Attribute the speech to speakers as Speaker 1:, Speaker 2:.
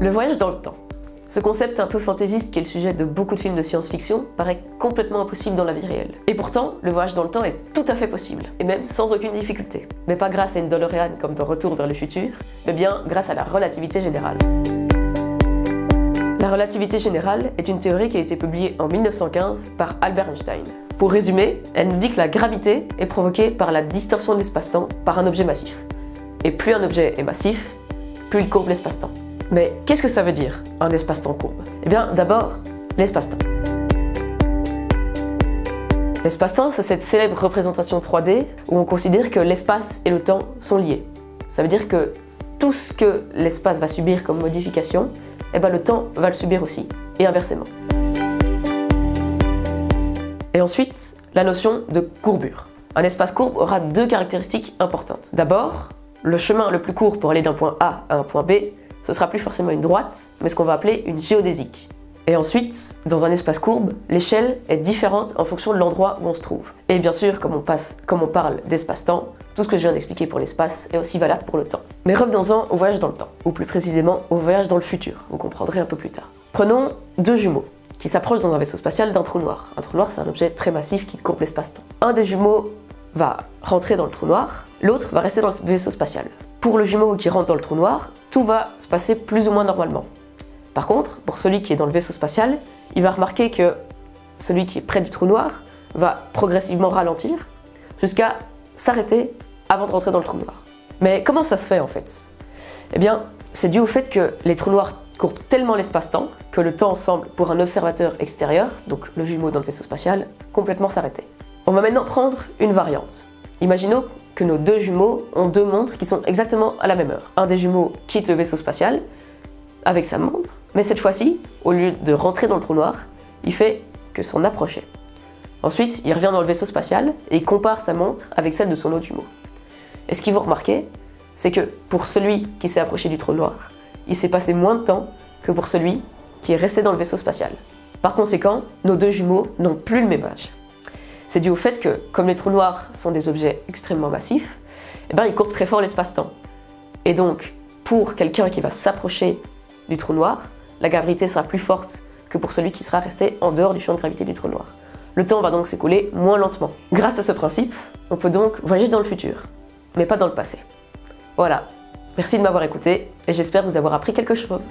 Speaker 1: Le voyage dans le temps. Ce concept un peu fantaisiste qui est le sujet de beaucoup de films de science-fiction paraît complètement impossible dans la vie réelle. Et pourtant, le voyage dans le temps est tout à fait possible, et même sans aucune difficulté. Mais pas grâce à une DeLorean comme dans Retour vers le futur, mais bien grâce à la relativité générale. La relativité générale est une théorie qui a été publiée en 1915 par Albert Einstein. Pour résumer, elle nous dit que la gravité est provoquée par la distorsion de l'espace-temps par un objet massif. Et plus un objet est massif, plus il courbe l'espace-temps. Mais qu'est-ce que ça veut dire, un espace-temps courbe? Eh bien, d'abord, l'espace-temps. L'espace-temps, c'est cette célèbre représentation 3D où on considère que l'espace et le temps sont liés. Ça veut dire que tout ce que l'espace va subir comme modification, eh bien, le temps va le subir aussi, et inversement. Et ensuite, la notion de courbure. Un espace courbe aura deux caractéristiques importantes. D'abord, le chemin le plus court pour aller d'un point A à un point B, ce sera plus forcément une droite, mais ce qu'on va appeler une géodésique. Et ensuite, dans un espace courbe, l'échelle est différente en fonction de l'endroit où on se trouve. Et bien sûr, comme on parle d'espace-temps, tout ce que je viens d'expliquer pour l'espace est aussi valable pour le temps. Mais revenons-en au voyage dans le temps, ou plus précisément au voyage dans le futur, vous comprendrez un peu plus tard. Prenons deux jumeaux qui s'approchent dans un vaisseau spatial d'un trou noir. Un trou noir, c'est un objet très massif qui courbe l'espace-temps. Un des jumeaux va rentrer dans le trou noir, l'autre va rester dans le vaisseau spatial. Pour le jumeau qui rentre dans le trou noir, tout va se passer plus ou moins normalement. Par contre, pour celui qui est dans le vaisseau spatial, il va remarquer que celui qui est près du trou noir va progressivement ralentir jusqu'à s'arrêter avant de rentrer dans le trou noir. Mais comment ça se fait en fait? Eh bien, c'est dû au fait que les trous noirs courbent tellement l'espace-temps que le temps semble, pour un observateur extérieur, donc le jumeau dans le vaisseau spatial, complètement s'arrêter. On va maintenant prendre une variante. Imaginons que nos deux jumeaux ont deux montres qui sont exactement à la même heure. Un des jumeaux quitte le vaisseau spatial avec sa montre, mais cette fois-ci, au lieu de rentrer dans le trou noir, il fait que s'en approcher. Ensuite, il revient dans le vaisseau spatial et il compare sa montre avec celle de son autre jumeau. Et ce qu'ils vont remarquer, c'est que pour celui qui s'est approché du trou noir, il s'est passé moins de temps que pour celui qui est resté dans le vaisseau spatial. Par conséquent, nos deux jumeaux n'ont plus le même âge. C'est dû au fait que, comme les trous noirs sont des objets extrêmement massifs, eh ben, ils courbent très fort l'espace-temps. Et donc, pour quelqu'un qui va s'approcher du trou noir, la gravité sera plus forte que pour celui qui sera resté en dehors du champ de gravité du trou noir. Le temps va donc s'écouler moins lentement. Grâce à ce principe, on peut donc voyager dans le futur, mais pas dans le passé. Voilà, merci de m'avoir écouté et j'espère vous avoir appris quelque chose.